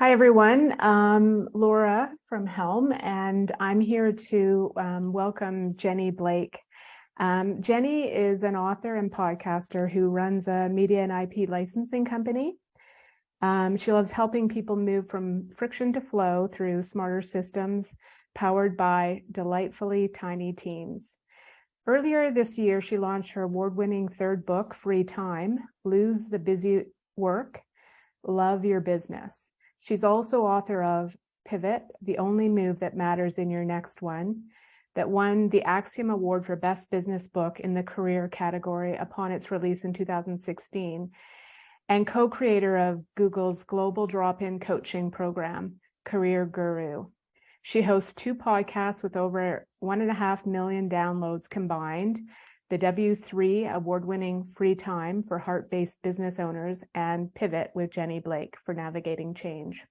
Hi, everyone. Laura from Helm, and I'm here to welcome Jenny Blake. Jenny is an author and podcaster who runs a media and IP licensing company. She loves helping people move from friction to flow through smarter systems powered by delightfully tiny teams. Earlier this year, she launched her award-winning third book, Free Time: Lose the Busy Work, Love Your Business. She's also author of Pivot, the Only Move That Matters in Your Next One, that won the Axiom Award for Best Business Book in the career category upon its release in 2016, and co-creator of Google's global drop-in coaching program, Career Guru. She hosts two podcasts with over 1.5 million downloads combined: the W3 award-winning Free Time for heart-based business owners, and Pivot with Jenny Blake for navigating change.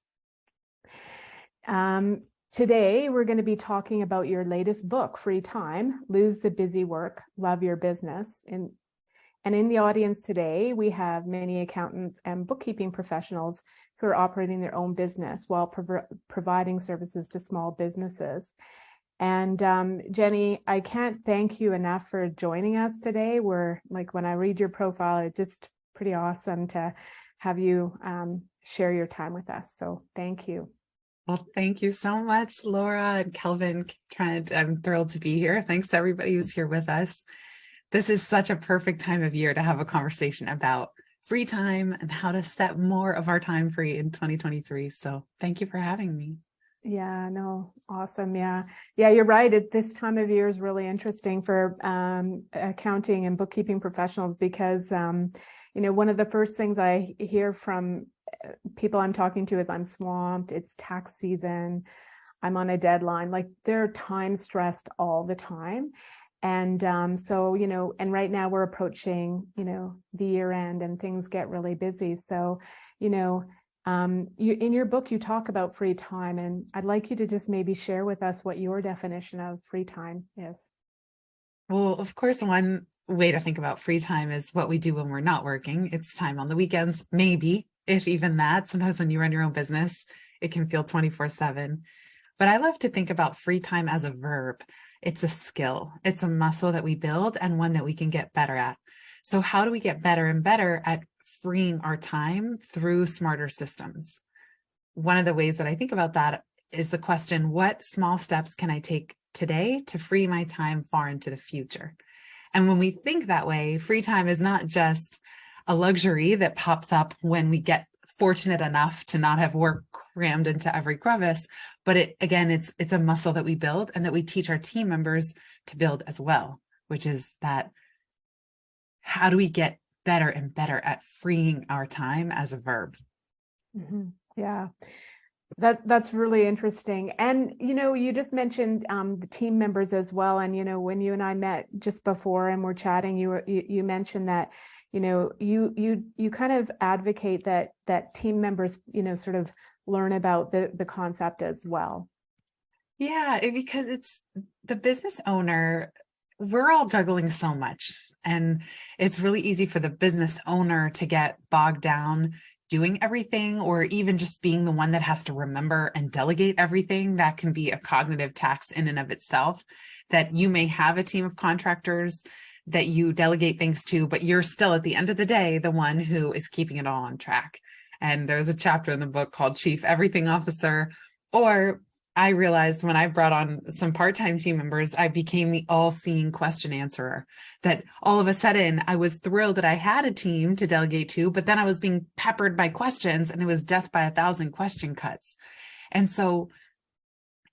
Today, we're going to be talking about your latest book, Free Time: Lose the Busy Work, Love Your Business. And in the audience today, we have many accountants and bookkeeping professionals who are operating their own business while providing services to small businesses. And Jenny, I can't thank you enough for joining us today. When I read your profile, it's just pretty awesome to have you share your time with us. So thank you. Well, thank you so much, Laura and Kelvin. Trent, I'm thrilled to be here. Thanks to everybody who's here with us. This is such a perfect time of year to have a conversation about free time and how to set more of our time free in 2023. So thank you for having me. Yeah, no, awesome. Yeah, you're right. This time of year is really interesting for accounting and bookkeeping professionals because, one of the first things I hear from people I'm talking to is, I'm swamped, it's tax season, I'm on a deadline. Like, they're time stressed all the time. And so, and right now we're approaching, the year end and things get really busy. So, in your book, you talk about free time, and I'd like you to just maybe share with us what your definition of free time is. Well, of course, one way to think about free time is what we do when we're not working. It's time on the weekends, maybe, if even that. Sometimes when you run your own business, it can feel 24/7. But I love to think about free time as a verb. It's a skill. It's a muscle that we build and one that we can get better at. So how do we get better and better at freeing our time through smarter systems? One of the ways that I think about that is the question, what small steps can I take today to free my time far into the future? And when we think that way, free time is not just a luxury that pops up when we get fortunate enough to not have work crammed into every crevice, but it's a muscle that we build and that we teach our team members to build as well, which is that how do we get better and better at freeing our time as a verb? Mm-hmm. Yeah, that's really interesting. And, you just mentioned the team members as well. And, when you and I met just before and we're chatting, you mentioned that, you kind of advocate that team members, sort of learn about the concept as well. Yeah, because it's the business owner, we're all juggling so much. And it's really easy for the business owner to get bogged down doing everything, or even just being the one that has to remember and delegate everything. That can be a cognitive tax in and of itself, that you may have a team of contractors that you delegate things to, but you're still at the end of the day, the one who is keeping it all on track. And there's a chapter in the book called Chief Everything Officer. Or I realized when I brought on some part-time team members, I became the all-seeing question answerer, that all of a sudden I was thrilled that I had a team to delegate to, but then I was being peppered by questions and it was death by 1,000 question cuts. And so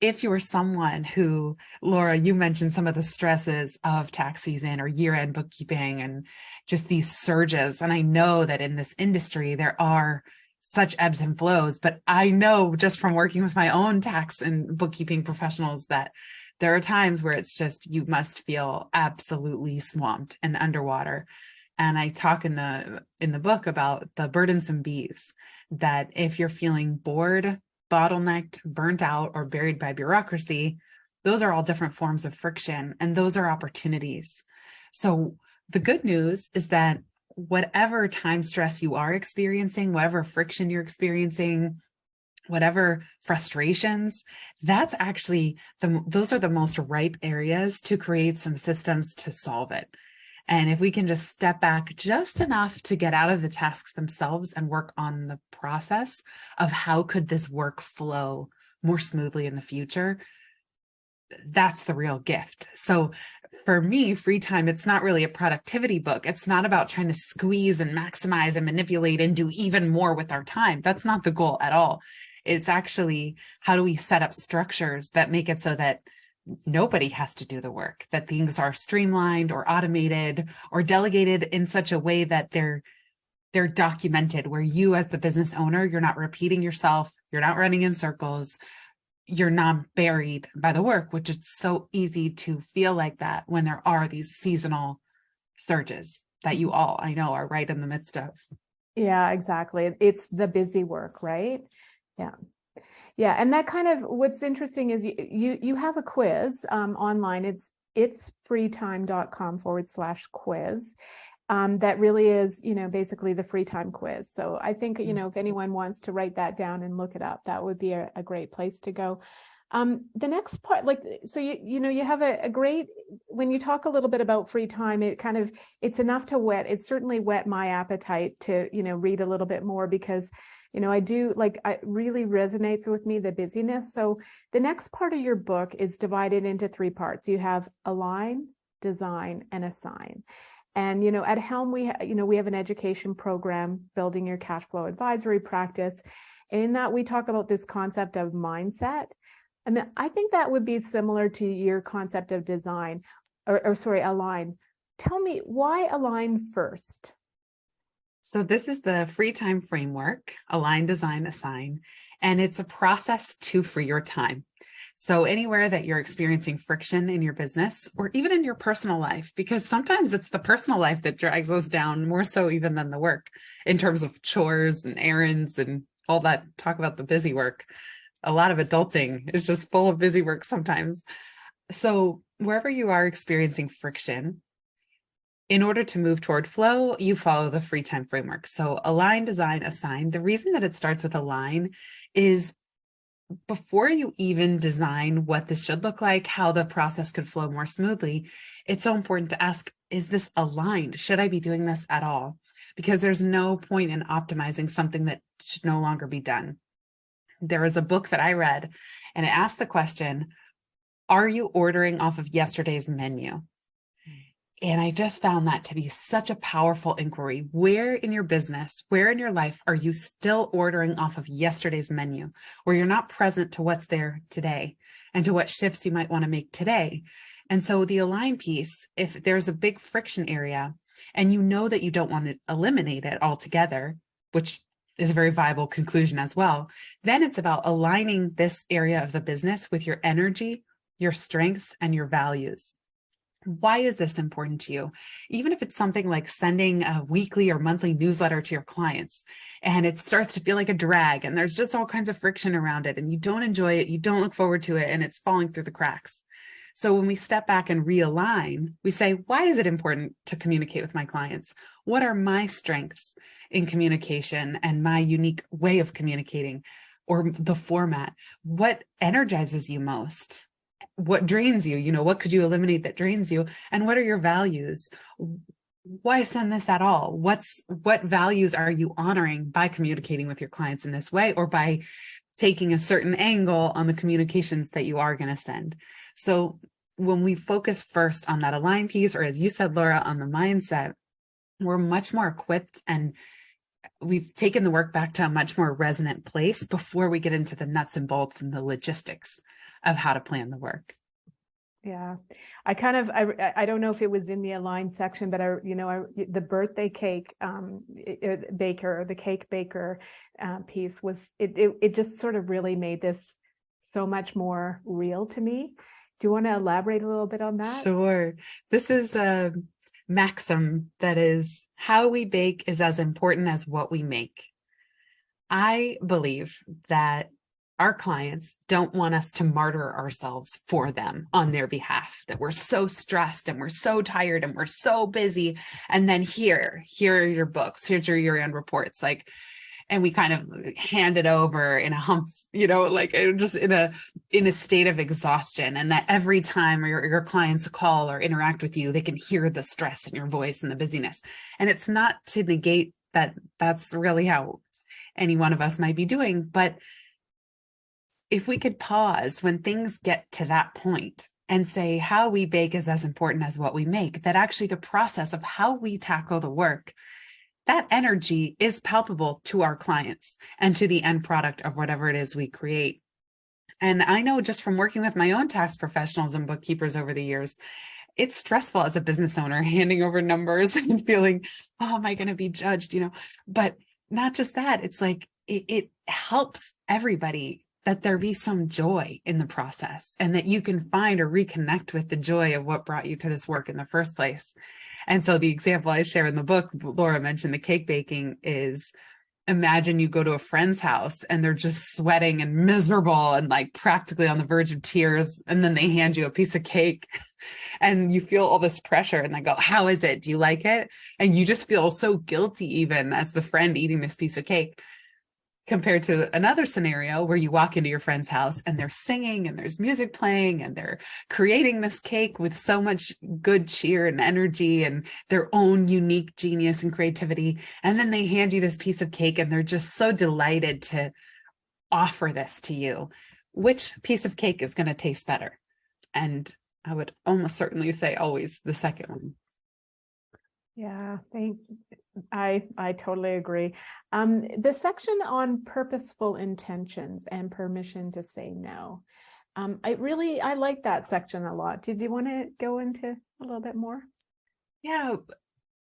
if you're someone who, Laura, you mentioned some of the stresses of tax season or year-end bookkeeping and just these surges. And I know that in this industry, there are such ebbs and flows, but I know just from working with my own tax and bookkeeping professionals that there are times where it's just, you must feel absolutely swamped and underwater. And I talk in the book about the burdensome bees, that if you're feeling bored, bottlenecked, burnt out, or buried by bureaucracy, those are all different forms of friction, and those are opportunities. So the good news is that whatever time stress you are experiencing, whatever friction you're experiencing, whatever frustrations, that's actually those are the most ripe areas to create some systems to solve it. And if we can just step back just enough to get out of the tasks themselves and work on the process of how could this work flow more smoothly in the future, that's the real gift. So for me, free time, it's not really a productivity book. It's not about trying to squeeze and maximize and manipulate and do even more with our time. That's not the goal at all. It's actually, how do we set up structures that make it so that nobody has to do the work, that things are streamlined or automated or delegated in such a way that they're documented, where you as the business owner, you're not repeating yourself, you're not running in circles, you're not buried by the work, which is so easy to feel like that when there are these seasonal surges that you all, I know, are right in the midst of. Yeah, exactly. It's the busy work, right? Yeah. Yeah, and that kind of, what's interesting is you have a quiz online. It's freetime.com/quiz. That really is, basically the free time quiz. So I think, if anyone wants to write that down and look it up, that would be a great place to go. The next part, so you have a great, when you talk a little bit about free time, it's enough to it certainly whet my appetite to, read a little bit more, because it really resonates with me, the busyness. So the next part of your book is divided into 3 parts. You have align, design, and assign. And, at Helm, we have an education program, Building Your Cash Flow Advisory Practice. And in that, we talk about this concept of mindset. And I think that would be similar to your concept of design, align. Tell me, why align first? So this is the free time framework, align, design, assign, and it's a process to free your time. So anywhere that you're experiencing friction in your business or even in your personal life, because sometimes it's the personal life that drags us down more so even than the work, in terms of chores and errands and all that talk about the busy work. A lot of adulting is just full of busy work sometimes. So wherever you are experiencing friction, in order to move toward flow, you follow the free time framework. So align, design, assign. The reason that it starts with align is before you even design what this should look like, how the process could flow more smoothly, it's so important to ask, is this aligned? Should I be doing this at all? Because there's no point in optimizing something that should no longer be done. There was a book that I read, and it asked the question, are you ordering off of yesterday's menu? And I just found that to be such a powerful inquiry. Where in your business, where in your life are you still ordering off of yesterday's menu, where you're not present to what's there today and to what shifts you might want to make today? And so the align piece, if there's a big friction area and you know that you don't want to eliminate it altogether, which is a very viable conclusion as well, then it's about aligning this area of the business with your energy, your strengths, and your values. Why is this important to you? Even if it's something like sending a weekly or monthly newsletter to your clients and it starts to feel like a drag and there's just all kinds of friction around it and you don't enjoy it, you don't look forward to it, and it's falling through the cracks. So when we step back and realign, we say, why is it important to communicate with my clients? What are my strengths in communication and my unique way of communicating, or the format? What energizes you most? What drains you? What could you eliminate that drains you? And what are your values? Why send this at all? What values are you honoring by communicating with your clients in this way, or by taking a certain angle on the communications that you are going to send? So when we focus first on that align piece, or as you said, Laura, on the mindset, we're much more equipped, and we've taken the work back to a much more resonant place before we get into the nuts and bolts and the logistics of how to plan the work. Yeah, I don't know if it was in the align section, but the birthday cake baker, or the cake baker piece was, it just sort of really made this so much more real to me. Do you want to elaborate a little bit on that? Sure. This is a maxim that is, how we bake is as important as what we make. I believe that our clients don't want us to martyr ourselves for them on their behalf, that we're so stressed and we're so tired and we're so busy. And then here are your books, here's your year-end reports. Like, and we kind of hand it over in a hump, like just in a state of exhaustion. And that every time your clients call or interact with you, they can hear the stress in your voice and the busyness. And it's not to negate that that's really how any one of us might be doing. But if we could pause when things get to that point and say how we bake is as important as what we make, that actually the process of how we tackle the work, that energy is palpable to our clients and to the end product of whatever it is we create. And I know just from working with my own tax professionals and bookkeepers over the years, it's stressful as a business owner handing over numbers and feeling, oh, am I going to be judged? But not just that, it's like it helps everybody that there be some joy in the process and that you can find or reconnect with the joy of what brought you to this work in the first place. And so the example I share in the book, Laura mentioned the cake baking, is imagine you go to a friend's house and they're just sweating and miserable and like practically on the verge of tears. And then they hand you a piece of cake and you feel all this pressure and they go, how is it? Do you like it? And you just feel so guilty even as the friend eating this piece of cake, compared to another scenario where you walk into your friend's house and they're singing and there's music playing and they're creating this cake with so much good cheer and energy and their own unique genius and creativity. And then they hand you this piece of cake and they're just so delighted to offer this to you. Which piece of cake is going to taste better? And I would almost certainly say always the second one. Yeah, I totally agree. The section on purposeful intentions and permission to say no. I like that section a lot. Did you want to go into a little bit more? Yeah,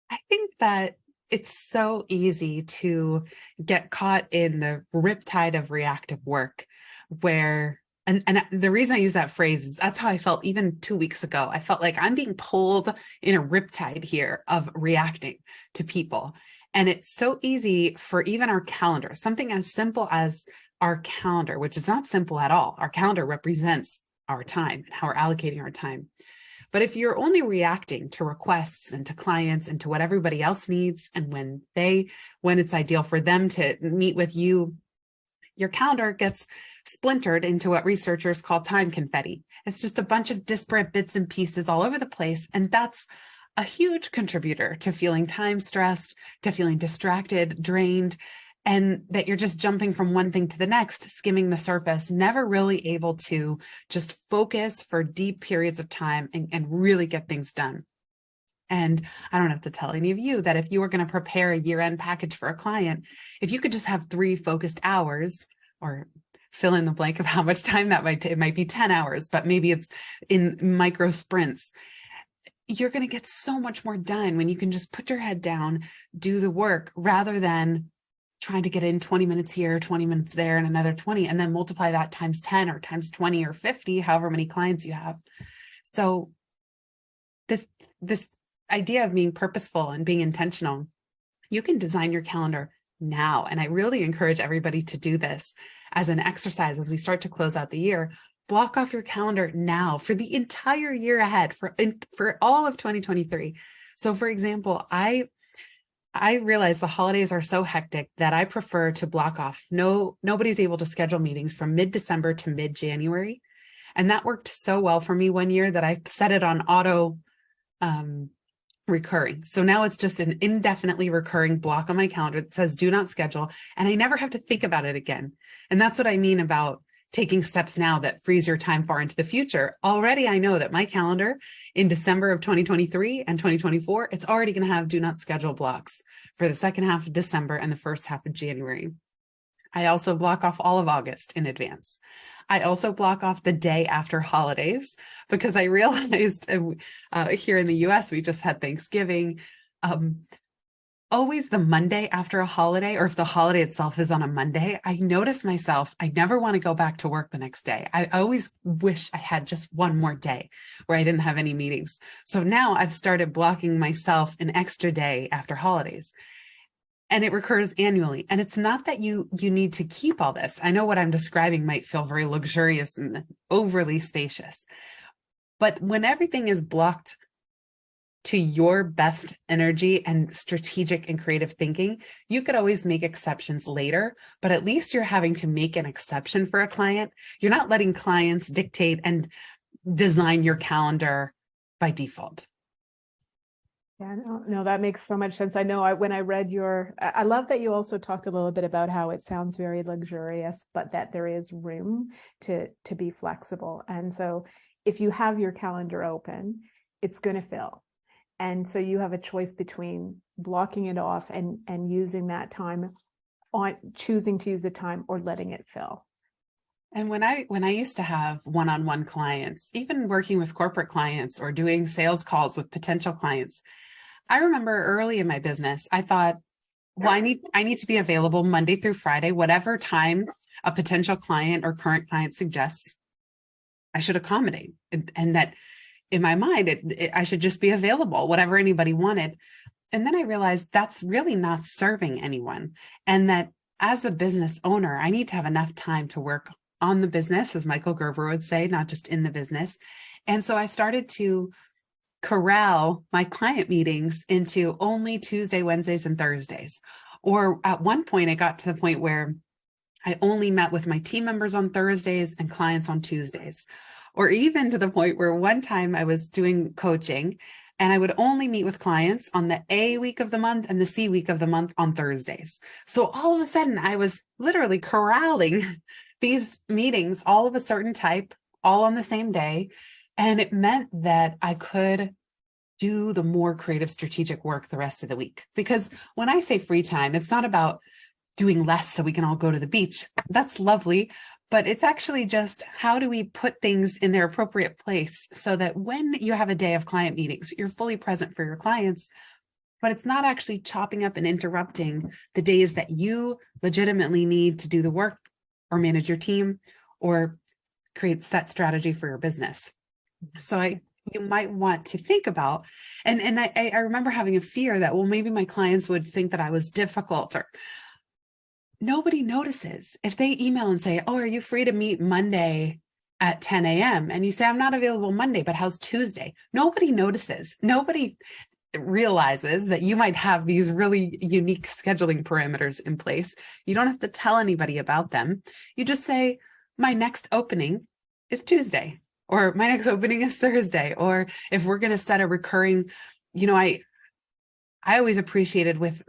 I think that it's so easy to get caught in the riptide of reactive work where, and the reason I use that phrase is that's how I felt even 2 weeks ago. I felt like I'm being pulled in a riptide here of reacting to people. And it's so easy for even our calendar, something as simple as our calendar, which is not simple at all. Our calendar represents our time and how we're allocating our time. But if you're only reacting to requests and to clients and to what everybody else needs, and when it's ideal for them to meet with you, your calendar gets splintered into what researchers call time confetti. It's just a bunch of disparate bits and pieces all over the place. And that's a huge contributor to feeling time stressed, to feeling distracted, drained, and that you're just jumping from one thing to the next, skimming the surface, never really able to just focus for deep periods of time and really get things done. And I don't have to tell any of you that if you were going to prepare a year-end package for a client, if you could just have 3 focused hours, or fill in the blank of how much time that might take, it might be 10 hours, but maybe it's in micro sprints, you're going to get so much more done when you can just put your head down, do the work, rather than trying to get in 20 minutes here, 20 minutes there, and another 20, and then multiply that times 10 or times 20 or 50, however many clients you have. So this idea of being purposeful and being intentional, you can design your calendar now. And I really encourage everybody to do this as an exercise as we start to close out the year. Block off your calendar now for the entire year ahead, for all of 2023. So for example, I realize the holidays are so hectic that I prefer to block off. Nobody's able to schedule meetings from mid-December to mid-January. And that worked so well for me one year that I set it on auto recurring. So now it's just an indefinitely recurring block on my calendar that says do not schedule, and I never have to think about it again. And that's what I mean about taking steps now that frees your time far into the future. Already I know that my calendar in December of 2023 and 2024, it's already going to have do not schedule blocks for the second half of December and the first half of January. I also block off all of August in advance. I also block off the day after holidays because I realized here in the US, we just had Thanksgiving. Always the Monday after a holiday, or if the holiday itself is on a Monday, I notice myself, I never want to go back to work the next day. I always wish I had just one more day where I didn't have any meetings. So now I've started blocking myself an extra day after holidays. And it recurs annually. And it's not that you need to keep all this. I know what I'm describing might feel very luxurious and overly spacious. But when everything is blocked to your best energy and strategic and creative thinking, you could always make exceptions later, but at least you're having to make an exception for a client. You're not letting clients dictate and design your calendar by default. Yeah, no, that makes so much sense. I know when I read I love that you also talked a little bit about how it sounds very luxurious, but that there is room to be flexible. And so if you have your calendar open, it's going to fill. And so you have a choice between blocking it off and using that time on choosing to use the time or letting it fill. And when I used to have one-on-one clients, even working with corporate clients or doing sales calls with potential clients, I remember early in my business, I thought, well, I need to be available Monday through Friday, whatever time a potential client or current client suggests, I should accommodate. And that in my mind, I should just be available, whatever anybody wanted. And then I realized that's really not serving anyone. And that as a business owner, I need to have enough time to work on the business, as Michael Gerber would say, not just in the business. And so I started to corral my client meetings into only Tuesday, Wednesdays, and Thursdays. Or at one point, I got to the point where I only met with my team members on Thursdays and clients on Tuesdays. Or even to the point where one time I was doing coaching and I would only meet with clients on the A week of the month and the C week of the month on Thursdays. So all of a sudden, I was literally corralling these meetings, all of a certain type, all on the same day. And it meant that I could do the more creative, strategic work the rest of the week. Because when I say free time, it's not about doing less so we can all go to the beach. That's lovely. But it's actually just how do we put things in their appropriate place so that when you have a day of client meetings, you're fully present for your clients, but it's not actually chopping up and interrupting the days that you legitimately need to do the work or manage your team or create set strategy for your business. So you might want to think about, and I remember having a fear that, well, maybe my clients would think that I was difficult, or nobody notices. If they email and say, oh, are you free to meet Monday at 10 a.m.? And you say, I'm not available Monday, but how's Tuesday? Nobody notices. Nobody realizes that you might have these really unique scheduling parameters in place. You don't have to tell anybody about them. You just say, my next opening is Tuesday, or my next opening is Thursday. Or if we're going to set a recurring, I always appreciated with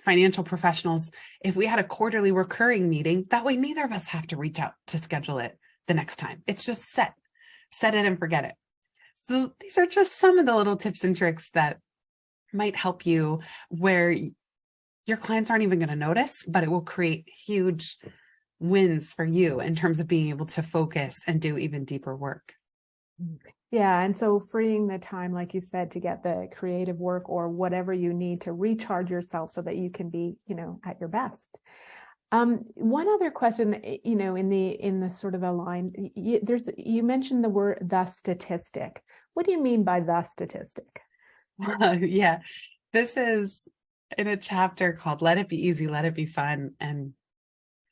financial professionals, if we had a quarterly recurring meeting, that way neither of us have to reach out to schedule it the next time. It's just set it and forget it. So these are just some of the little tips and tricks that might help you where your clients aren't even going to notice, but it will create huge wins for you in terms of being able to focus and do even deeper work. Yeah. And so freeing the time, like you said, to get the creative work or whatever you need to recharge yourself so that you can be, at your best. One other question, in the sort of a line, you mentioned the word the statistic. What do you mean by the statistic? Yeah, this is in a chapter called Let It Be Easy, Let It Be Fun. And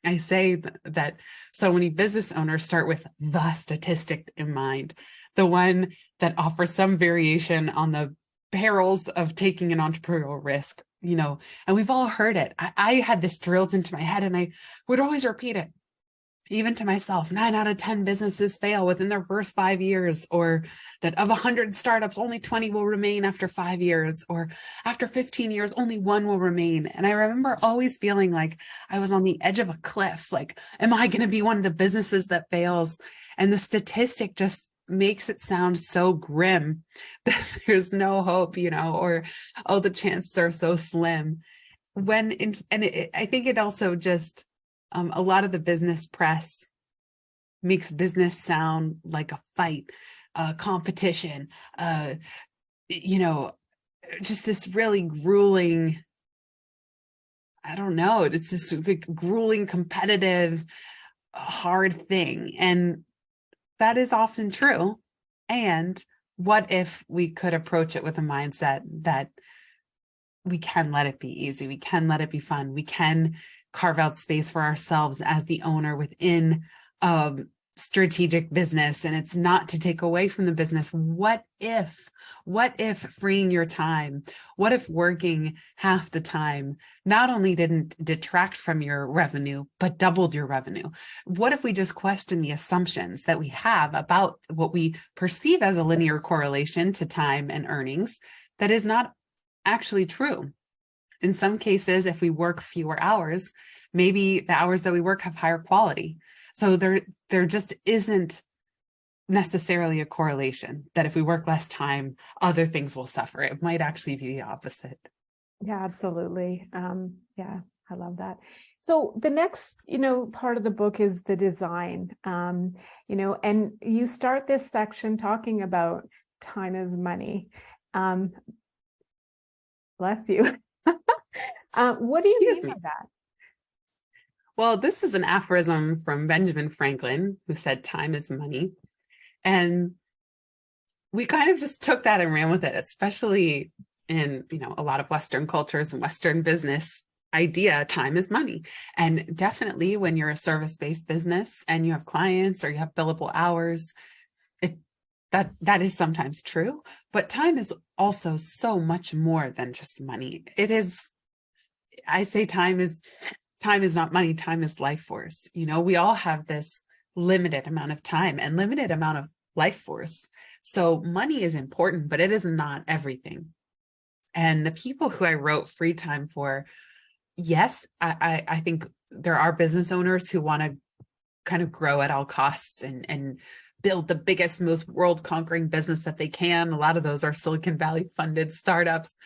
I say that so many business owners start with the statistic in mind, the one that offers some variation on the perils of taking an entrepreneurial risk, and we've all heard it. I had this drilled into my head and I would always repeat it, even to myself. 9 out of 10 businesses fail within their first 5 years, or that of 100 startups, only 20 will remain after 5 years, or after 15 years, only 1 will remain. And I remember always feeling like I was on the edge of a cliff. Like, am I going to be one of the businesses that fails? And the statistic just makes it sound so grim that there's no hope, or, oh, the chances are so slim. I think it also just, a lot of the business press makes business sound like a fight, a competition, just this really grueling, I don't know, it's this like grueling, competitive, hard thing. And that is often true. And what if we could approach it with a mindset that we can let it be easy, we can let it be fun, we can carve out space for ourselves as the owner within strategic business and it's not to take away from the business. What if freeing your time, what if working half the time not only didn't detract from your revenue, but doubled your revenue? What if we just question the assumptions that we have about what we perceive as a linear correlation to time and earnings that is not actually true? In some cases, if we work fewer hours, maybe the hours that we work have higher quality. So there just isn't necessarily a correlation that if we work less time, other things will suffer. It might actually be the opposite. Yeah, absolutely. Yeah, I love that. So the next, part of the book is the design, and you start this section talking about time is money. Bless you. What do you Excuse mean me. by that? Well, this is an aphorism from Benjamin Franklin, who said time is money. And we kind of just took that and ran with it, especially in, a lot of Western cultures and Western business idea, time is money. And definitely when you're a service-based business and you have clients or you have billable hours, that is sometimes true, but time is also so much more than just money. I say time is not money, time is life force. We all have this limited amount of time and limited amount of life force. So money is important, but it is not everything. And the people who I wrote Free Time for, yes, I think there are business owners who want to kind of grow at all costs and build the biggest, most world-conquering business that they can. A lot of those are Silicon Valley funded startups.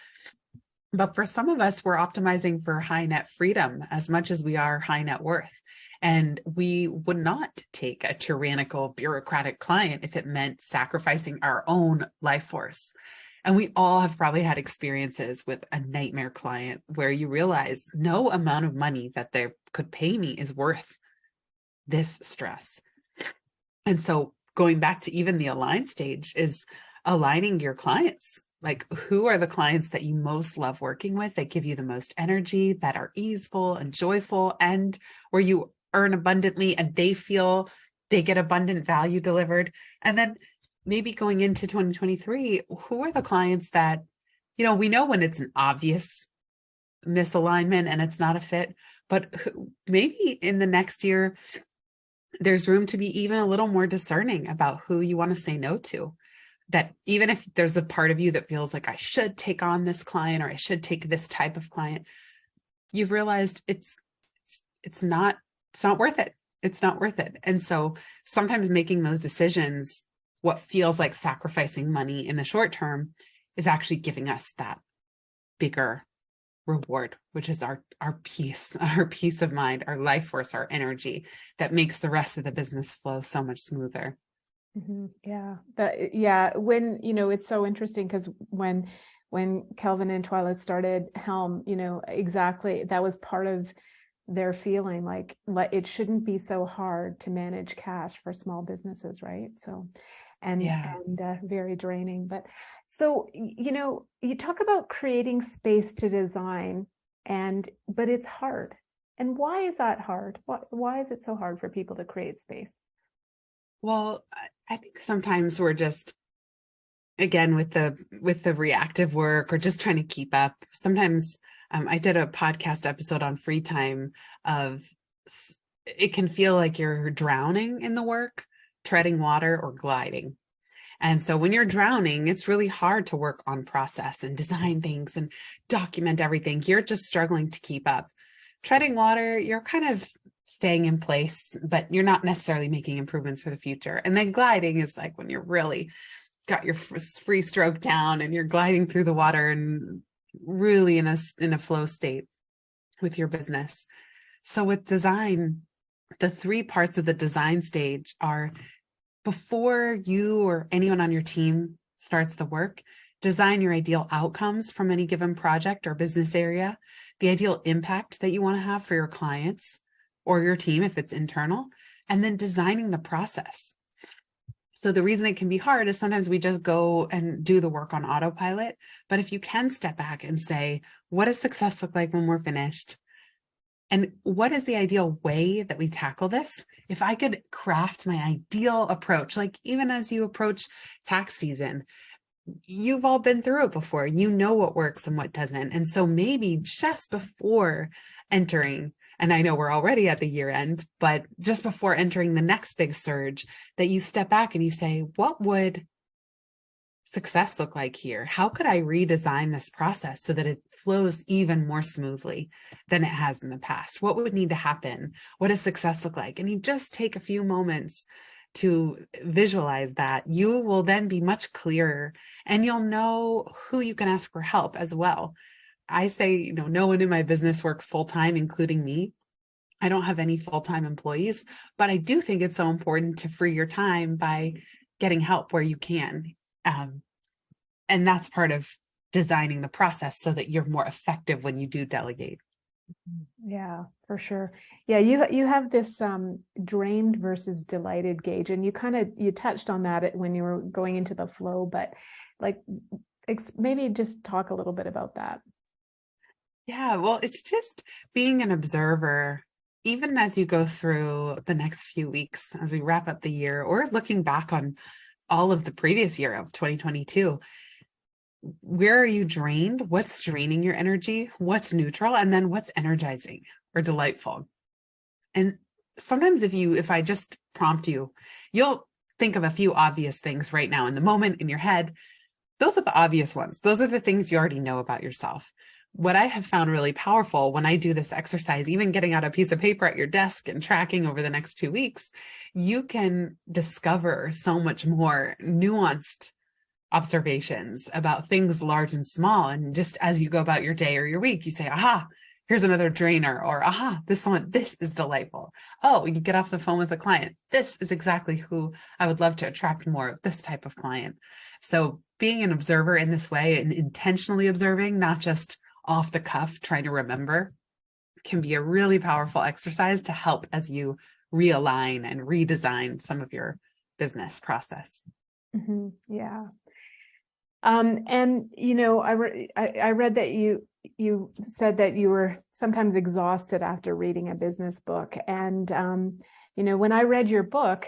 But for some of us, we're optimizing for high net freedom as much as we are high net worth. And we would not take a tyrannical, bureaucratic client if it meant sacrificing our own life force. And we all have probably had experiences with a nightmare client where you realize no amount of money that they could pay me is worth this stress. And so going back to even the align stage is aligning your clients. Like, who are the clients that you most love working with, that give you the most energy, that are easeful and joyful, and where you earn abundantly and they feel they get abundant value delivered? And then maybe going into 2023, who are the clients that, we know when it's an obvious misalignment and it's not a fit, but maybe in the next year, there's room to be even a little more discerning about who you want to say no to. That even if there's a part of you that feels like I should take on this client or I should take this type of client, you've realized it's not worth it. It's not worth it. And so sometimes making those decisions, what feels like sacrificing money in the short term, is actually giving us that bigger reward, which is our peace of mind, our life force, our energy that makes the rest of the business flow so much smoother. Mm-hmm. Yeah. When, it's so interesting because when Kelvin and Twyla started Helm, exactly, that was part of their feeling like it shouldn't be so hard to manage cash for small businesses, right? So, and very draining. But so, you talk about creating space to design, but it's hard. And why is that hard? Why is it so hard for people to create space? Well, I think sometimes we're just, again, with the reactive work or just trying to keep up. Sometimes I did a podcast episode on free time of, it can feel like you're drowning in the work, treading water, or gliding. And so when you're drowning, it's really hard to work on process and design things and document everything. You're just struggling to keep up. Treading water, you're kind of staying in place, but you're not necessarily making improvements for the future. And then gliding is like when you're really got your free stroke down and you're gliding through the water and really in a flow state with your business. So with design, the three parts of the design stage are: before you or anyone on your team starts the work, design your ideal outcomes from any given project or business area, the ideal impact that you want to have for your clients or your team if it's internal, and then designing the process. So the reason it can be hard is sometimes we just go and do the work on autopilot. But if you can step back and say, what does success look like when we're finished? And what is the ideal way that we tackle this? If I could craft my ideal approach, like even as you approach tax season, you've all been through it before. You know what works and what doesn't. And so maybe just before entering, and I know we're already at the year end, but just before entering the next big surge, that you step back and you say, what would success look like here? How could I redesign this process so that it flows even more smoothly than it has in the past? What would need to happen? What does success look like? And you just take a few moments to visualize that. You will then be much clearer, and you'll know who you can ask for help as well. I say, no one in my business works full time, including me. I don't have any full-time employees, but I do think it's so important to free your time by getting help where you can. And that's part of designing the process so that you're more effective when you do delegate. Yeah, for sure. Yeah, you have this drained versus delighted gauge, and you touched on that when you were going into the flow, but like maybe just talk a little bit about that. Yeah, well, it's just being an observer, even as you go through the next few weeks, as we wrap up the year, or looking back on all of the previous year of 2022. Where are you drained? What's draining your energy? What's neutral? And then what's energizing or delightful? And sometimes if I just prompt you, you'll think of a few obvious things right now in the moment in your head. Those are the obvious ones. Those are the things you already know about yourself. What I have found really powerful when I do this exercise, even getting out a piece of paper at your desk and tracking over the next 2 weeks, you can discover so much more nuanced observations about things large and small. And just as you go about your day or your week, you say, aha, here's another drainer, or aha, this is delightful. Oh, you get off the phone with a client. This is exactly who I would love to attract more of, this type of client. So being an observer in this way and intentionally observing, not just off the cuff trying to remember, can be a really powerful exercise to help as you realign and redesign some of your business process. Mm-hmm. Yeah. And I read that you said that you were sometimes exhausted after reading a business book, and when I read your book,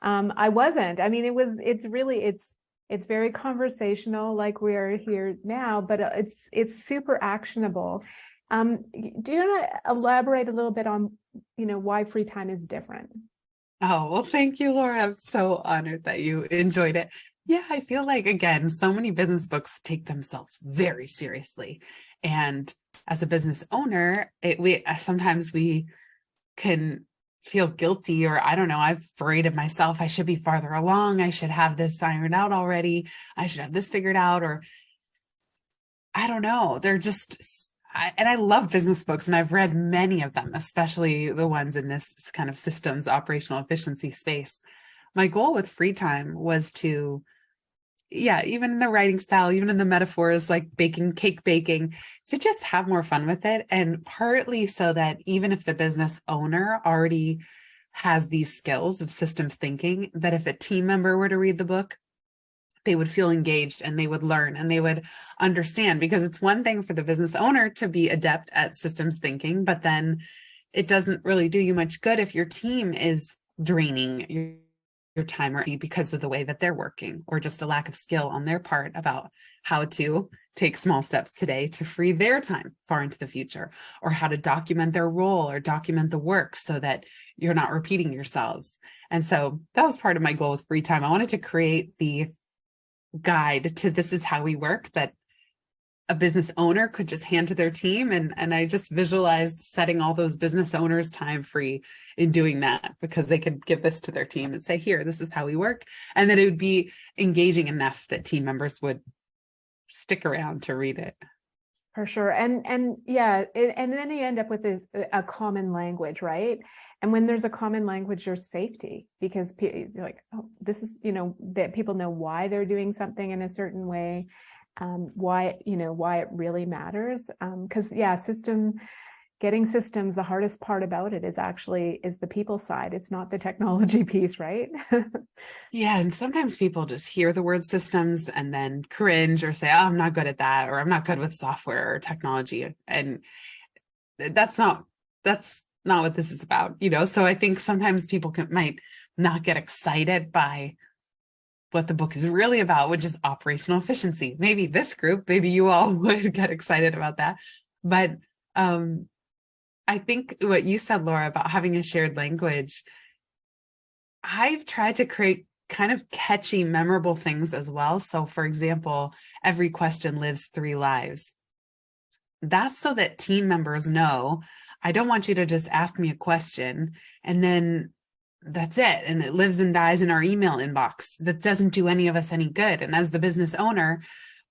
I wasn't. I mean, it's very conversational, like we're here now, but it's super actionable. Do you want to elaborate a little bit on why free time is different? Oh, well, thank you, Laura. I'm so honored that you enjoyed it. Yeah, I feel like, again, so many business books take themselves very seriously. And as a business owner, sometimes we can feel guilty, or I don't know, I've berated myself. I should be farther along. I should have this ironed out already. I should have this figured out, or I don't know. They're just, I love business books, and I've read many of them, especially the ones in this kind of systems operational efficiency space. My goal with free time was to, even in the writing style, even in the metaphors, like cake baking, to just have more fun with it. And partly so that even if the business owner already has these skills of systems thinking, that if a team member were to read the book, they would feel engaged and they would learn and they would understand. Because it's one thing for the business owner to be adept at systems thinking, but then it doesn't really do you much good if your team is draining your time, or because of the way that they're working, or just a lack of skill on their part about how to take small steps today to free their time far into the future, or how to document their role or document the work so that you're not repeating yourselves. And so that was part of my goal with free time. I wanted to create the guide to this is how we work that a business owner could just hand to their team. And I just visualized setting all those business owners time free in doing that, because they could give this to their team and say, here, this is how we work. And then it would be engaging enough that team members would stick around to read it. For sure. And then you end up with a common language, right? And when there's a common language, there's safety, because you're like, oh, this is, that people know why they're doing something in a certain way, why it really matters. Because getting systems, the hardest part about it is the people side. It's not the technology piece, right? Yeah. And sometimes people just hear the word systems and then cringe or say, oh, I'm not good at that, or I'm not good with software or technology. And that's not that's not what this is about, So I think sometimes people might not get excited by what the book is really about, which is operational efficiency. Maybe this group, maybe you all would get excited about that. But I think what you said, Laura, about having a shared language, I've tried to create kind of catchy, memorable things as well. So for example, every question lives 3 lives. That's so that team members know, I don't want you to just ask me a question and then that's it. And it lives and dies in our email inbox. That doesn't do any of us any good. And as the business owner,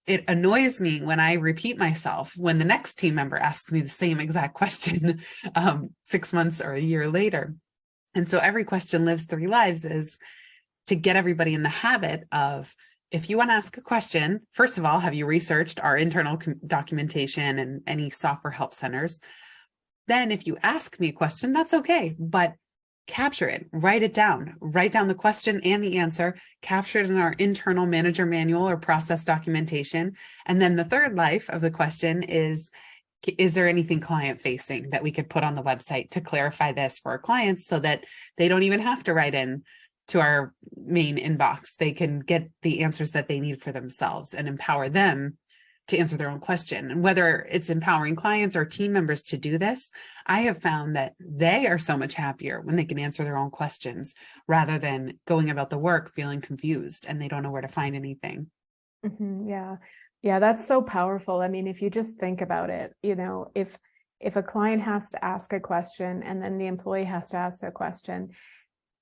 it annoys me when I repeat myself when the next team member asks me the same exact question 6 months or a year later. And so every question lives 3 lives is to get everybody in the habit of, if you want to ask a question, first of all, have you researched our internal documentation and any software help centers? Then if you ask me a question, that's okay, but capture it, write down the question and the answer, capture it in our internal manager manual or process documentation. And then the third life of the question is there anything client facing that we could put on the website to clarify this for our clients so that they don't even have to write in to our main inbox? They can get the answers that they need for themselves and empower them to answer their own question. And whether it's empowering clients or team members to do this, I have found that they are so much happier when they can answer their own questions rather than going about the work feeling confused and they don't know where to find anything. Yeah. Yeah, that's so powerful. I mean, if you just think about it, if a client has to ask a question and then the employee has to ask a question,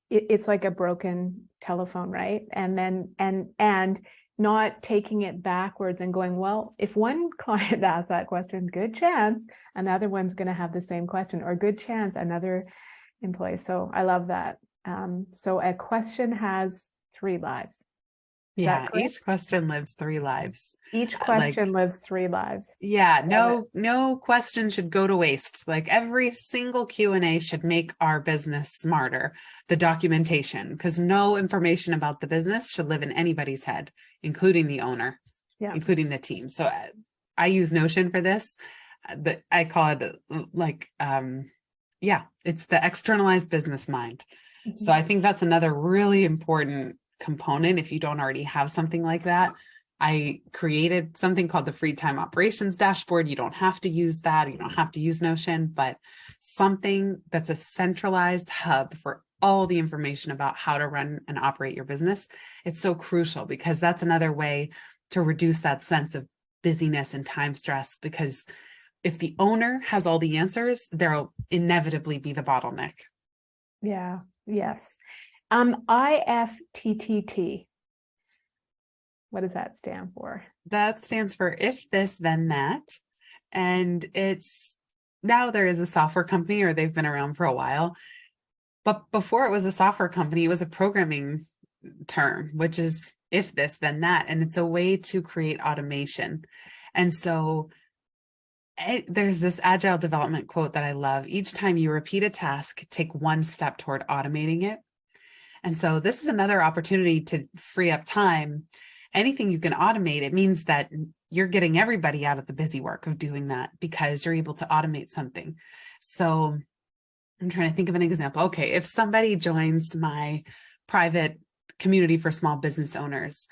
it's like a broken telephone, right? And not taking it backwards and going, well, if one client asks that question, good chance another one's going to have the same question, or good chance another employee. So I love that. So a question has 3 lives. Yeah, each question lives 3 lives. Each question lives 3 lives. Yeah, no question should go to waste. Like every single Q&A should make our business smarter. The documentation, because no information about the business should live in anybody's head, including the owner, including the team. So I use Notion for this. But I call it it's the externalized business mind. Mm-hmm. So I think that's another really important component. If you don't already have something like that, I created something called the Free Time Operations Dashboard. You don't have to use that. You don't have to use Notion, but something that's a centralized hub for all the information about how to run and operate your business. It's so crucial because that's another way to reduce that sense of busyness and time stress, because if the owner has all the answers, there'll inevitably be the bottleneck. Yeah. Yes. IFTTT. What does that stand for? That stands for if this, then that. And it's now there is a software company, or they've been around for a while. But before it was a software company, it was a programming term, which is if this, then that. And it's a way to create automation. And so there's this agile development quote that I love. Each time you repeat a task, take one step toward automating it. And so this is another opportunity to free up time. Anything you can automate, it means that you're getting everybody out of the busy work of doing that because you're able to automate something. So I'm trying to think of an example. Okay, if somebody joins my private community for small business owners,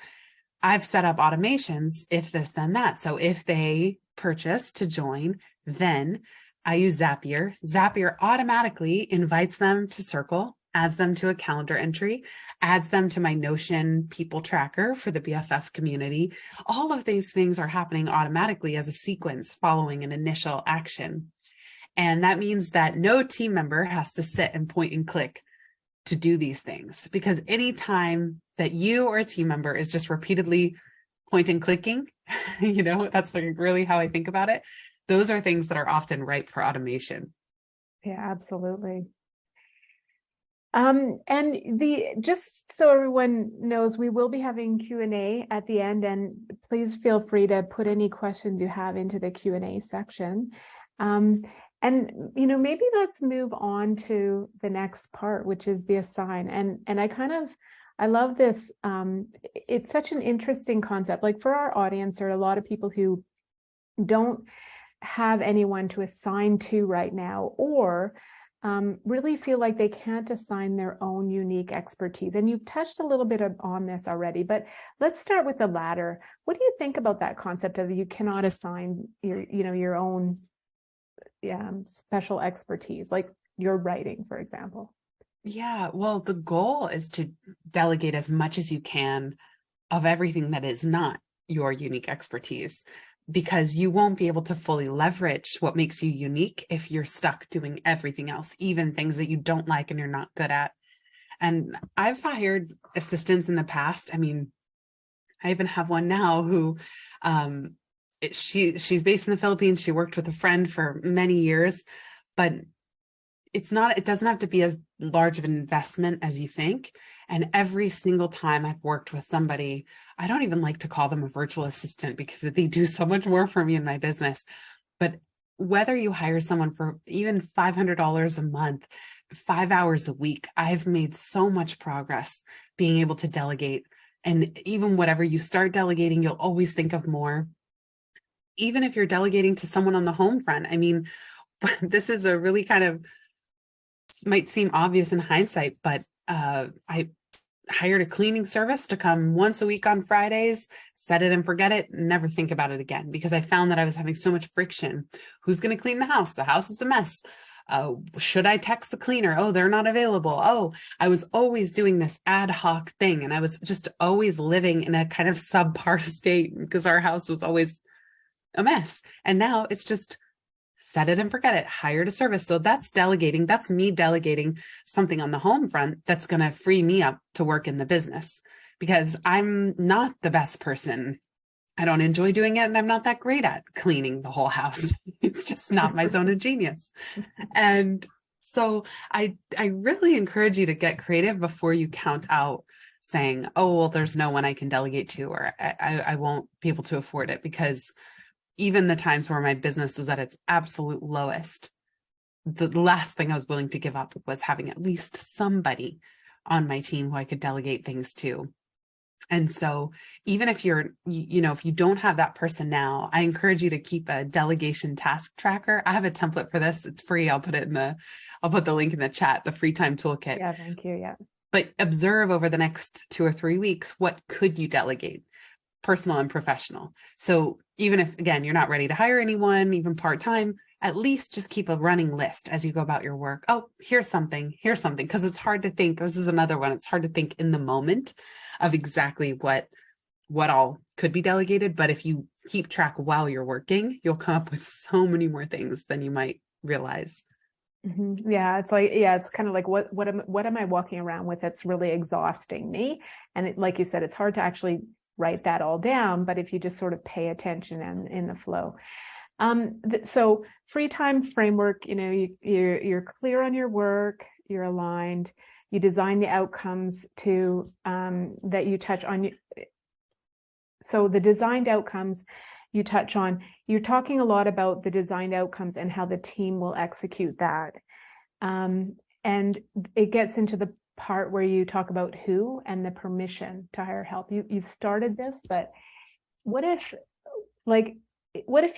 I've set up automations, if this, then that. So if they purchase to join, then I use Zapier. Zapier automatically invites them to Circle, adds them to a calendar entry, adds them to my Notion people tracker for the BFF community. All of these things are happening automatically as a sequence following an initial action. And that means that no team member has to sit and point and click to do these things, because anytime that you or a team member is just repeatedly point and clicking, that's like really how I think about it. Those are things that are often ripe for automation. Yeah, absolutely. And just so everyone knows, we will be having Q&A at the end, and please feel free to put any questions you have into the Q&A section. And maybe let's move on to the next part, which is the assign. And I love this. It's such an interesting concept. Like for our audience, there are a lot of people who don't have anyone to assign to right now, or really feel like they can't assign their own unique expertise. And you've touched a little bit on this already, but let's start with the latter. What do you think about that concept of you cannot assign your own special expertise, like your writing, for example? Yeah, well, the goal is to delegate as much as you can of everything that is not your unique expertise, because you won't be able to fully leverage what makes you unique if you're stuck doing everything else, even things that you don't like and you're not good at. And I've hired assistants in the past. I mean, I even have one now who she's based in the Philippines. She worked with a friend for many years, but it doesn't have to be as large of an investment as you think. And every single time I've worked with somebody, I don't even like to call them a virtual assistant because they do so much more for me in my business. But whether you hire someone for even $500 a month, 5 hours a week, I've made so much progress being able to delegate. And even whatever you start delegating, you'll always think of more. Even if you're delegating to someone on the home front, I mean, this is a really kind of, might seem obvious in hindsight, but I hired a cleaning service to come once a week on Fridays, set it and forget it, never think about it again, because I found that I was having so much friction. Who's going to clean the house? The house is a mess. Should I text the cleaner? Oh, they're not available. Oh, I was always doing this ad hoc thing, and I was just always living in a kind of subpar state because our house was always a mess. And now it's just set it and forget it, hired a service. So that's delegating. That's me delegating something on the home front that's going to free me up to work in the business, because I'm not the best person. I don't enjoy doing it, and I'm not that great at cleaning the whole house. It's just not my zone of genius. And so I really encourage you to get creative before you count out saying, oh, well, there's no one I can delegate to, or I won't be able to afford it. Because even the times where my business was at its absolute lowest, the last thing I was willing to give up was having at least somebody on my team who I could delegate things to. And so even if if you don't have that person now, I encourage you to keep a delegation task tracker. I have a template for this. It's free. I'll put the link in the chat, the free time toolkit. Yeah, thank you. Yeah. But observe over the next 2 or 3 weeks, what could you delegate? Personal and professional. So even if, again, you're not ready to hire anyone, even part-time, at least just keep a running list as you go about your work. Oh, here's something, because it's hard to think. This is another one. It's hard to think in the moment of exactly what all could be delegated. But if you keep track while you're working, you'll come up with so many more things than you might realize. Mm-hmm. Yeah, it's kind of like what am I walking around with that's really exhausting me? And like you said, it's hard to actually write that all down, but if you just sort of pay attention and in the flow. So free time framework, you're clear on your work, you're aligned, you design the outcomes that you touch on. So the designed outcomes you touch on, you're talking a lot about the designed outcomes and how the team will execute that. And it gets into the part where you talk about who and the permission to hire help. You've started this, but what if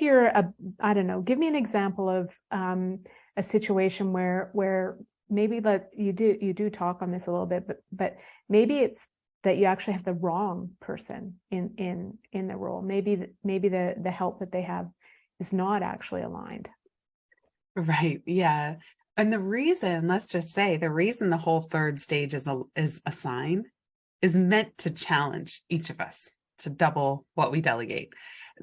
you're I don't know, give me an example of a situation where maybe that you do talk on this a little bit, but maybe it's that you actually have the wrong person in the role. Maybe the help that they have is not actually aligned. Right. Yeah. And the reason, let's just say, the reason the whole third stage is a sign is meant to challenge each of us to double what we delegate.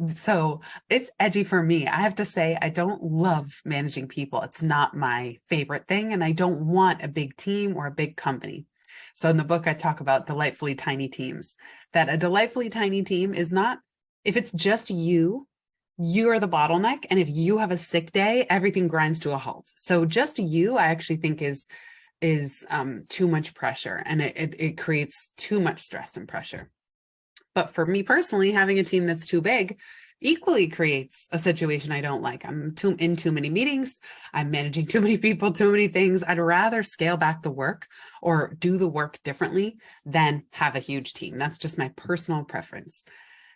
So it's edgy for me. I have to say, I don't love managing people. It's not my favorite thing. And I don't want a big team or a big company. So in the book, I talk about delightfully tiny teams, that a delightfully tiny team is not, if it's just you are the bottleneck. And if you have a sick day, everything grinds to a halt. So just you, I actually think is too much pressure, and it creates too much stress and pressure. But for me personally, having a team that's too big equally creates a situation I don't like. I'm in too many meetings. I'm managing too many people, too many things. I'd rather scale back the work or do the work differently than have a huge team. That's just my personal preference.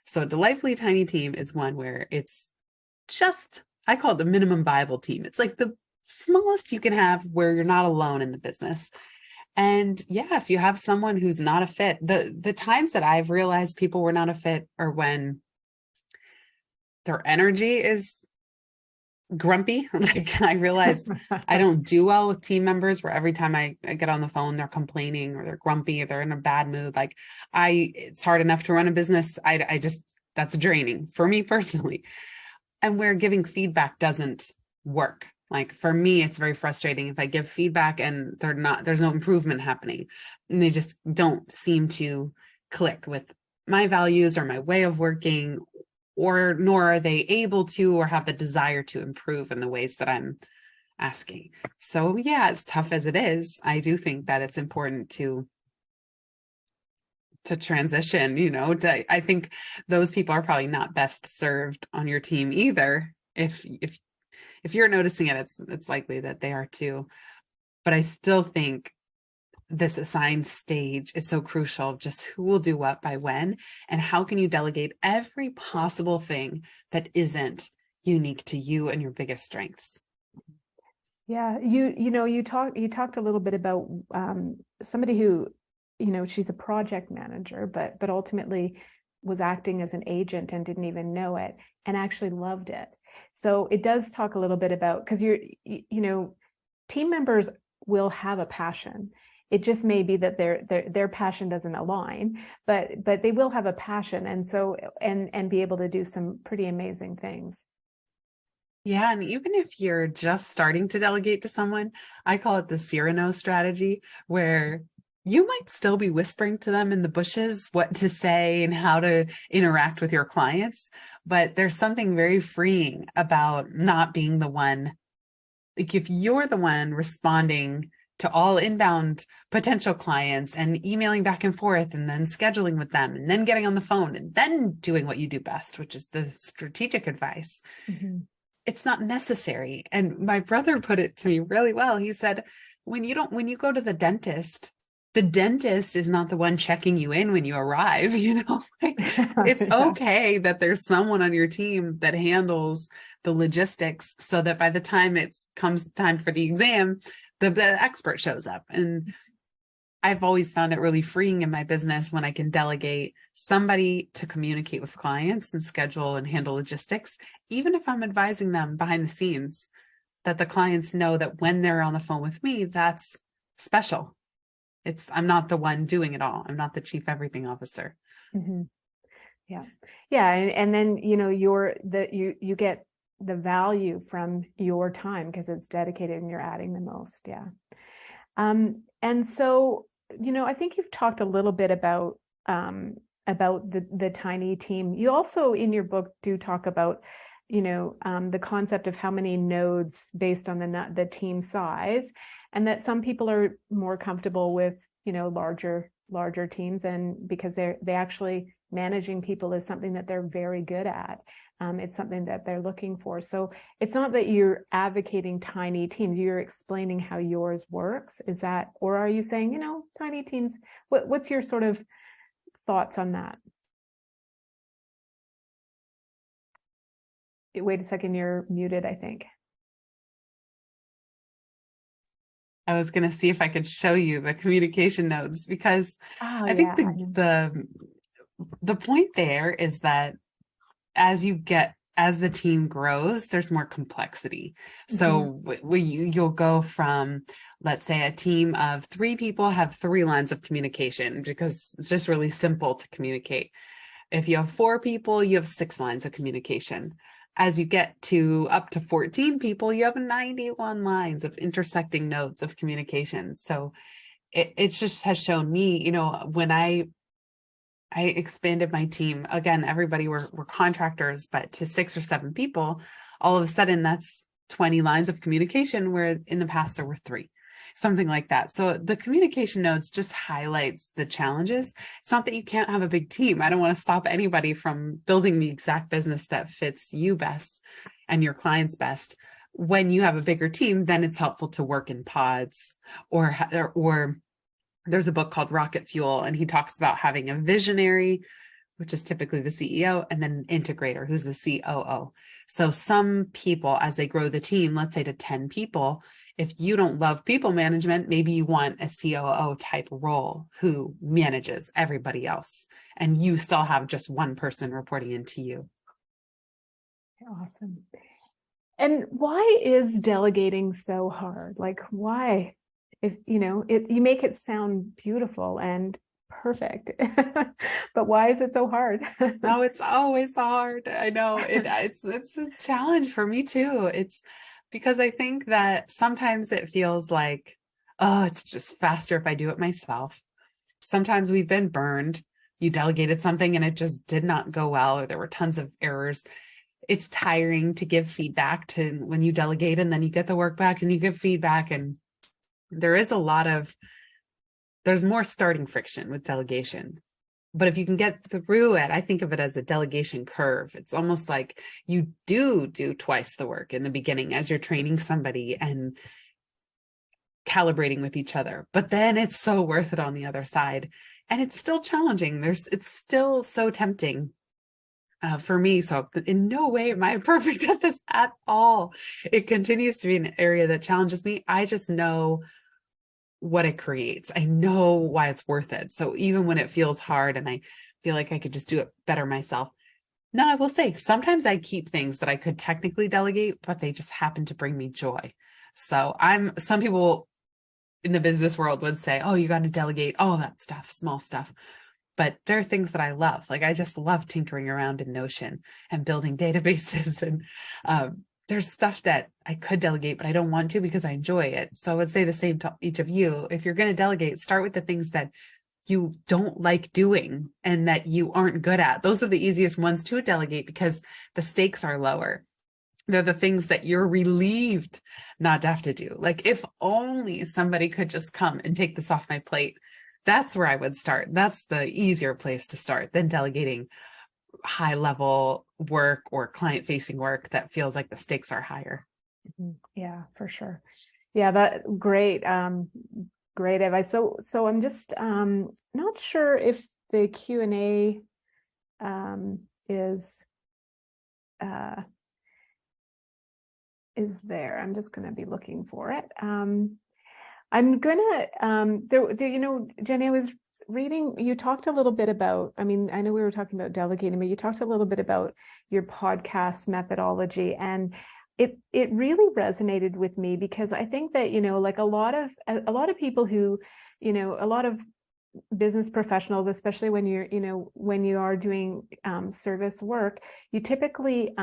So a delightfully tiny team is one where it's just I call it the minimum viable team. It's like the smallest you can have where you're not alone in the business. And yeah, if you have someone who's not a fit, the times that I've realized people were not a fit are when their energy is grumpy. Like I realized I don't do well with team members where every time I get on the phone, they're complaining or they're grumpy, or they're in a bad mood. Like it's hard enough to run a business. I just, that's draining for me personally. And where giving feedback doesn't work. Like for me, it's very frustrating if I give feedback and there's no improvement happening, and they just don't seem to click with my values or my way of working, or nor are they able to or have the desire to improve in the ways that I'm asking. So yeah, as tough as it is, I do think that it's important to transition, I think those people are probably not best served on your team either. If you're noticing it, it's likely that they are too. But I still think this assigned stage is so crucial, just who will do what by when, and how can you delegate every possible thing that isn't unique to you and your biggest strengths. Yeah, you talked a little bit about somebody who, she's a project manager, but ultimately was acting as an agent and didn't even know it, and actually loved it. So it does talk a little bit about, because team members will have a passion. It just may be that their passion doesn't align, but they will have a passion, and so and be able to do some pretty amazing things. Yeah. And even if you're just starting to delegate to someone, I call it the Cyrano strategy, where you might still be whispering to them in the bushes what to say and how to interact with your clients. But there's something very freeing about not being the one. Like if you're the one responding to all inbound potential clients and emailing back and forth and then scheduling with them and then getting on the phone and then doing what you do best, which is the strategic advice. Mm-hmm. It's not necessary. And my brother put it to me really well. He said, when you go to the dentist is not the one checking you in when you arrive, like, it's okay that there's someone on your team that handles the logistics so that by the time it comes time for the exam, the expert shows up. And I've always found it really freeing in my business when I can delegate somebody to communicate with clients and schedule and handle logistics, even if I'm advising them behind the scenes, that the clients know that when they're on the phone with me, that's special. I'm not the one doing it all. I'm not the chief everything officer. Mm-hmm. Yeah. Yeah. And then, you get the value from your time because it's dedicated and you're adding the most. Yeah. And so, I think you've talked a little bit about the tiny team. You also in your book do talk about, the concept of how many nodes based on the team size, and that some people are more comfortable with, larger teams, and because they actually managing people is something that they're very good at. It's something that they're looking for. So it's not that you're advocating tiny teams, you're explaining how yours works. Is that, or are you saying, tiny teams, what's your sort of thoughts on that? Wait a second, you're muted, I think. I was going to see if I could show you the communication notes, because I think the point there is that as the team grows, there's more complexity. So you'll go from, let's say, a team of 3 people have 3 lines of communication because it's just really simple to communicate. If you have 4 people, you have 6 lines of communication. As you get to up to 14 people, you have 91 lines of intersecting nodes of communication. So it just has shown me, when I expanded my team, again, everybody were contractors, but to 6 or 7 people, all of a sudden that's 20 lines of communication, where in the past there were 3, something like that. So the communication nodes just highlights the challenges. It's not that you can't have a big team. I don't want to stop anybody from building the exact business that fits you best and your clients best. When you have a bigger team, then it's helpful to work in pods, or there's a book called Rocket Fuel, and he talks about having a visionary, which is typically the CEO, and then an integrator, who's the COO. So some people, as they grow the team, let's say to 10 people, if you don't love people management, maybe you want a COO type role who manages everybody else, and you still have just one person reporting into you. Awesome. And why is delegating so hard? Like, why? If you make it sound beautiful and perfect, but why is it so hard? No, it's always hard. I know it's a challenge for me too. It's because I think that sometimes it feels like, oh, it's just faster if I do it myself. Sometimes we've been burned. You delegated something and it just did not go well, or there were tons of errors. It's tiring to give feedback to when you delegate, and then you get the work back and you give feedback. And there's more starting friction with delegation. But if you can get through it, I think of it as a delegation curve. It's almost like you do twice the work in the beginning as you're training somebody and calibrating with each other. But then it's so worth it on the other side. And it's still challenging. It's still so tempting for me. So in no way am I perfect at this at all. It continues to be an area that challenges me. I just know what it creates. I know why it's worth it. So even when it feels hard and I feel like I could just do it better myself. Now, I will say sometimes I keep things that I could technically delegate, but they just happen to bring me joy. So some people in the business world would say, oh, you got to delegate all that stuff, small stuff. But there are things that I love. Like I just love tinkering around in Notion and building databases. And there's stuff that I could delegate, but I don't want to because I enjoy it. So I would say the same to each of you. If you're going to delegate, start with the things that you don't like doing and that you aren't good at. Those are the easiest ones to delegate because the stakes are lower. They're the things that you're relieved not to have to do. Like if only somebody could just come and take this off my plate. That's where I would start. That's the easier place to start than delegating high level work or client facing work that feels like the stakes are higher. Yeah, for sure. Yeah, that great. Great advice. So I'm just not sure if the Q&A is there. I'm just going to be looking for it. I'm gonna Jenny, I was reading, you talked a little bit about, I mean, I know we were talking about delegating, but you talked a little bit about your podcast methodology, and it really resonated with me because I think that, like a lot of people who, a lot of business professionals, especially when you are doing service work, you typically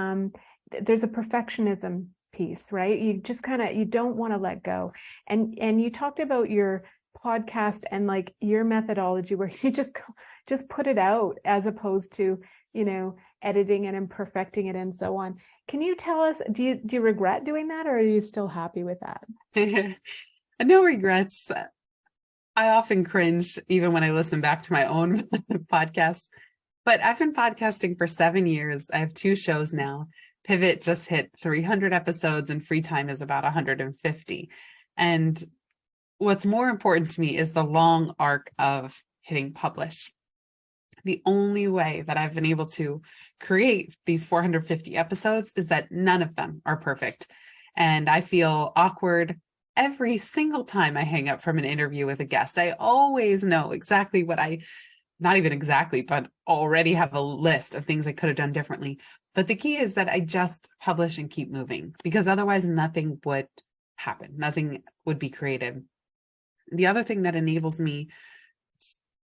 there's a perfectionism piece, right? You just you don't want to let go. And you talked about your podcast and like your methodology where you just put it out as opposed to, editing it and perfecting it and so on. Can you tell us, do you regret doing that, or are you still happy with that? No regrets. I often cringe even when I listen back to my own podcasts, but I've been podcasting for 7 years. I have 2 shows now. Pivot just hit 300 episodes and Free Time is about 150. And what's more important to me is the long arc of hitting publish. The only way that I've been able to create these 450 episodes is that none of them are perfect. And I feel awkward every single time I hang up from an interview with a guest. I always know exactly not even exactly, but already have a list of things I could have done differently. But the key is that I just publish and keep moving, because otherwise nothing would happen. Nothing would be created. The other thing that enables me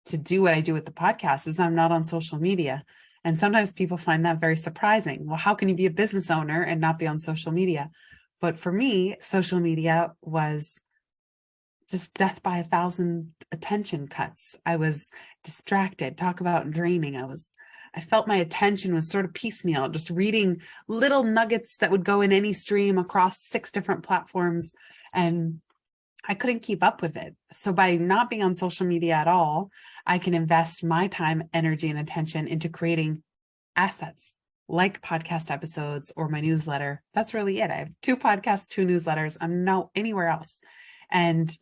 to do what I do with the podcast is I'm not on social media. And sometimes people find that very surprising. Well, how can you be a business owner and not be on social media? But for me, social media was just death by 1,000 attention cuts. I was distracted. Talk about draining. I felt my attention was sort of piecemeal, just reading little nuggets that would go in any stream across 6 different platforms. And I couldn't keep up with it. So by not being on social media at all, I can invest my time, energy, and attention into creating assets like podcast episodes or my newsletter. That's really it. I have 2 podcasts, 2 newsletters. I'm not anywhere else. And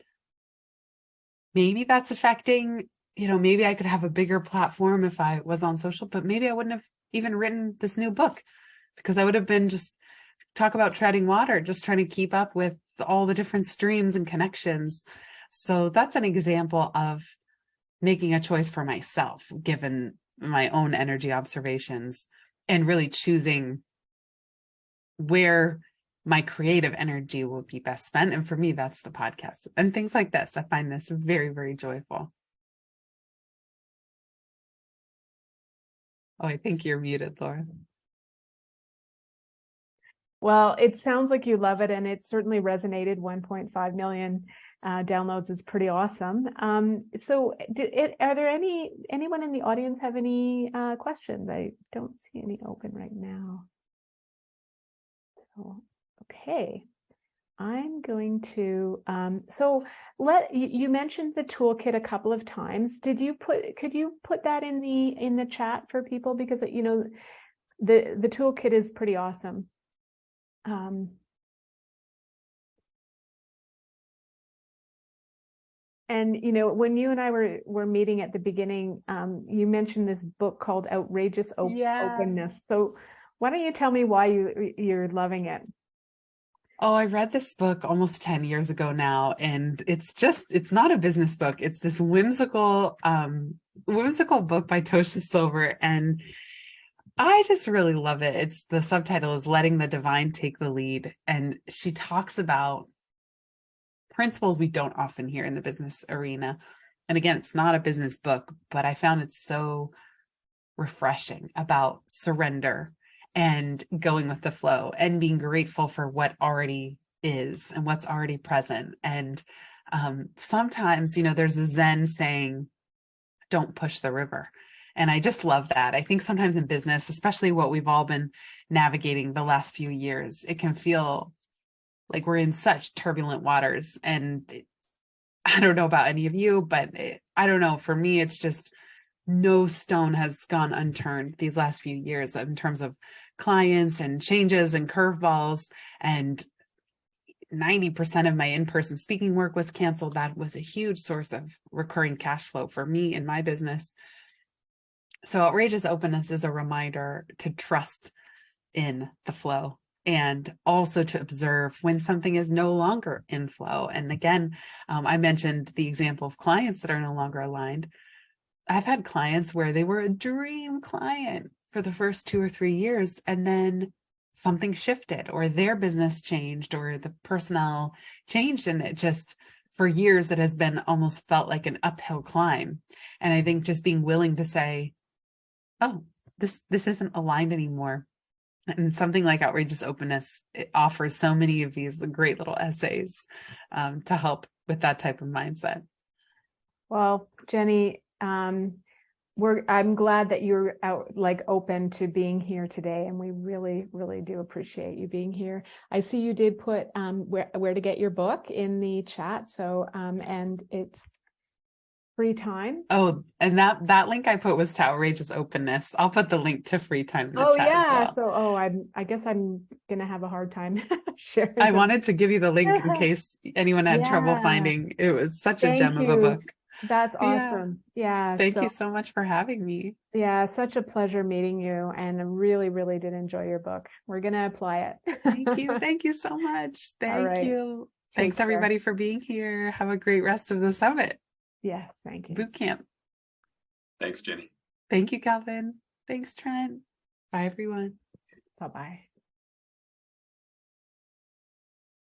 maybe that's affecting maybe I could have a bigger platform if I was on social, but maybe I wouldn't have even written this new book because I would have been just talk about treading water, just trying to keep up with all the different streams and connections. So that's an example of making a choice for myself, given my own energy observations, and really choosing where my creative energy will be best spent. And for me, that's the podcast and things like this. I find this very, very joyful. Oh, I think you're muted, Laura. Well, it sounds like you love it, and it certainly resonated. 1.5 million downloads is pretty awesome. So are there anyone in the audience have any questions? I don't see any open right now. So, okay. I'm going to, so you mentioned the toolkit a couple of times. Could you put that in the chat for people? Because, the toolkit is pretty awesome. And when you and I were meeting at the beginning, you mentioned this book called Outrageous Openness. So why don't you tell me why you're loving it? Oh, I read this book almost 10 years ago now, and it's not a business book. It's this whimsical book by Tosha Silver, and I just really love it. The subtitle is Letting the Divine Take the Lead, and she talks about principles we don't often hear in the business arena. And again, it's not a business book, but I found it so refreshing about surrender and going with the flow and being grateful for what already is and what's already present. And sometimes, there's a Zen saying, don't push the river. And I just love that. I think sometimes in business, especially what we've all been navigating the last few years, it can feel like we're in such turbulent waters. And I don't know about any of you, but I don't know. For me, it's just no stone has gone unturned these last few years in terms of clients and changes and curveballs. And 90% of my in-person speaking work was canceled. That was a huge source of recurring cash flow for me in my business. So Outrageous Openness is a reminder to trust in the flow and also to observe when something is no longer in flow. And again, I mentioned the example of clients that are no longer aligned. I've had clients where they were a dream client for the first 2 or 3 years, and then something shifted or their business changed or the personnel changed. And it just, for years, it has been almost felt like an uphill climb. And I think just being willing to say, oh, this isn't aligned anymore. And something like Outrageous Openness, it offers so many of these great little essays to help with that type of mindset. Well, Jenny, I'm glad that you're open to being here today, and we really, really do appreciate you being here. I see you did put where to get your book in the chat. So and it's Free Time. Oh, and that link I put was to Outrageous Openness. I'll put the link to Free Time in the chat as well. So I guess I'm gonna have a hard time sharing. I wanted to give you the link in case anyone had trouble finding. It was such a gem of a book. That's awesome. Yeah. Thank you so much for having me. Yeah, such a pleasure meeting you, and I really, really did enjoy your book. We're gonna apply it. Thank you. Thank you so much. Thank you. Thanks everybody for being here. Have a great rest of the summit. Yes, thank you. Boot camp. Thanks, Jenny. Thank you, Calvin. Thanks, Trent. Bye, everyone. Bye-bye.